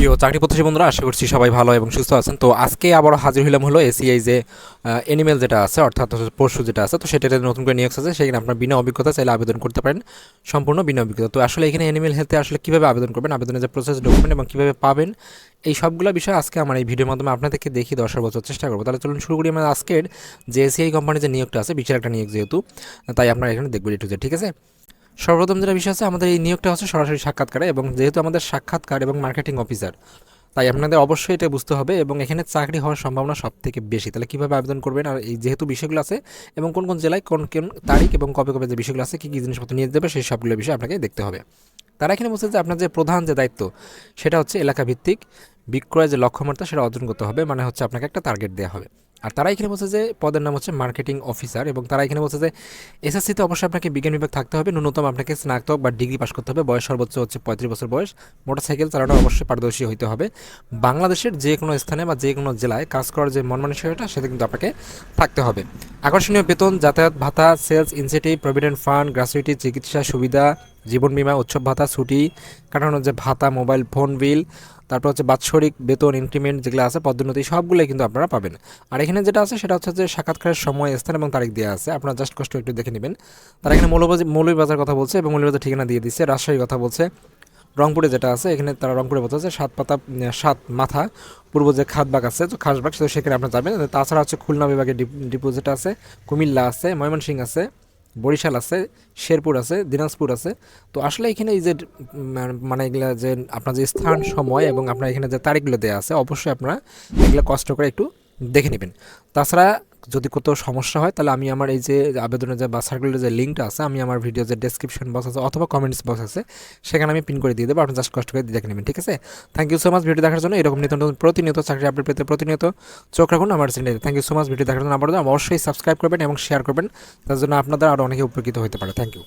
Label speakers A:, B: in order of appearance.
A: প্রিয় চাকরি প্রত্যাশী বন্ধুরা, আশা করছি সবাই ভালো এবং সুস্থ আছেন। তো আজকে আবারও হাজির হইলাম হলো এসিআই যে অ্যানিমেল যেটা আছে, অর্থাৎ পশু যেটা আছে, তো সেটাতে নতুন করে নিয়োগ আছে। সেখানে আপনার বিনা অভিজ্ঞতা চাইলে আবেদন করতে পারেন, সম্পূর্ণ বিনা অভিজ্ঞতা। তো আসলে এখানে অ্যানিমেল হেলথে আসলে কীভাবে আবেদন করবেন, আবেদনের যে প্রসেস, ডকুমেন্ট এবং কীভাবে পাবেন, এই সবগুলো বিষয় আজকে আমার এই ভিডিওর মাধ্যমে আপনাদেরকে দেখিয়ে দেওয়ার বোঝার চেষ্টা করবো। তাহলে চলুন শুরু করি। আমরা আজকের যে এসিআই কোম্পানির যে নিয়োগটা আছে, বিশাল একটা নিয়োগ যেহেতু, তাই আপনারা এখানে দেখবেন একটু যে, ঠিক আছে। সর্বপ্রথম যেটা বিষয় আছে, আমাদের এই নিয়োগটা হচ্ছে সরাসরি সাক্ষাৎকারে, এবং যেহেতু আমাদের সাক্ষাৎকার এবং মার্কেটিং অফিসার, তাই আপনাদের অবশ্যই এটা বুঝতে হবে এবং এখানে চাকরি হওয়ার সম্ভাবনা সব থেকে বেশি। তাহলে কীভাবে আবেদন করবেন, আর এই যেহেতু বিষয়গুলো আছে এবং কোন কোন জেলায় কোন কোন তারিখ এবং কবে কবে যে বিষয়গুলো আছে, কী কী জিনিসপত্র নিয়ে দেবে, সেই সবগুলো বিষয় আপনাকে দেখতে হবে। তারা এখানে বলছে যে আপনার যে প্রধান যে দায়িত্ব, সেটা হচ্ছে এলাকা ভিত্তিক বিক্রয় যে লক্ষ্যমাত্রা, সেটা অর্জন করতে হবে। মানে হচ্ছে আপনাকে একটা টার্গেট দেওয়া হবে। আর তারা এখানে বলছে যে পদের নাম হচ্ছে মার্কেটিং অফিসার, এবং তারা এখানে বলছে যে এসএসসিতে অবশ্যই আপনাকে বিজ্ঞান বিভাগ থাকতে হবে, ন্যূনতম আপনাকে স্নাতক বা ডিগ্রি পাস করতে হবে, বয়স সর্বোচ্চ হচ্ছে 35 বছর বয়স, মোটরসাইকেল চালানো অবশ্যই পারদর্শী হতে হবে, বাংলাদেশের যে কোনো স্থানে বা যে কোনো জেলায় কাজ করার যে মন মানসিকতা, সেটা কিন্তু আপনাকে থাকতে হবে। আকর্ষণীয় বেতন, যাতায়াত ভাতা, sales incentive, provident fund, gratuity, চিকিৎসা সুবিধা, জীবন বীমা, উৎসব ভাতা, ছুটি কাটানোর যে ভাতা, মোবাইল ফোন বিল, তারপর হচ্ছে বাৎসরিক বেতন, ইনক্রিমেন্ট যেগুলো আছে, পদোন্নতি, সবগুলোই কিন্তু আপনারা পাবেন। আর এখানে যেটা আছে সেটা হচ্ছে যে সাক্ষাৎকারের সময়, স্থান এবং তারিখ দেওয়া আছে, আপনারা জাস্ট কষ্ট একটু দেখে নেবেন। তারা এখানে মৌলভীবাজার কথা বলছে এবং মৌলভীবাজার ঠিকানা দিয়ে দিচ্ছে। রাজশাহীর কথা বলছে, রংপুরে যেটা আছে, এখানে তারা রংপুরে বলছে সাত মাথা পূর্ব যে খাতবাগ আছে, তো খাসবাগ, সেখানে আপনারা যাবেন। তাছাড়া হচ্ছে খুলনা বিভাগের ডিপো যেটা আছে, কুমিল্লা আছে, ময়মনসিংহ আছে, বরিশাল আছে, শেরপুর আছে, দিনাজপুর আছে। তো আসলে এখানে এই যে মানে এগুলা যে আপনার যে স্থান, সময় এবং আপনার এখানে যে তারিখগুলো দেওয়া আছে, অবশ্যই আপনারা এগুলো কষ্ট করে একটু দেখে নেবেন। তাছাড়া যদি কোথাও সমস্যা হয়, তাহলে আমি আমার এই যে আবেদনের যে বা সার্কুলারের যে লিঙ্কটা আছে, আমি আমার ভিডিও যে ডেসক্রিপশন বক্স আছে অথবা কমেন্টস বক্স আছে, সেখানে আমি পিন করে দিয়ে দেবো। আপনি জাস্ট কষ্ট করে দেখে নেবেন, ঠিক আছে। Thank you so much video দেখার জন্য। এরকম নিত্য নতুন প্রতিনিয়ত চাকরি আপডেট পেতে প্রতিনিয়ত চোখ রাখুন আমার চ্যানেলে। Thank you so much video দেখার জন্য। অবশ্যই সাবস্ক্রাইব করবেন এবং শেয়ার করবেন, তার জন্য আপনাদের আরও অনেকে উপকৃত হতে পারে। Thank you.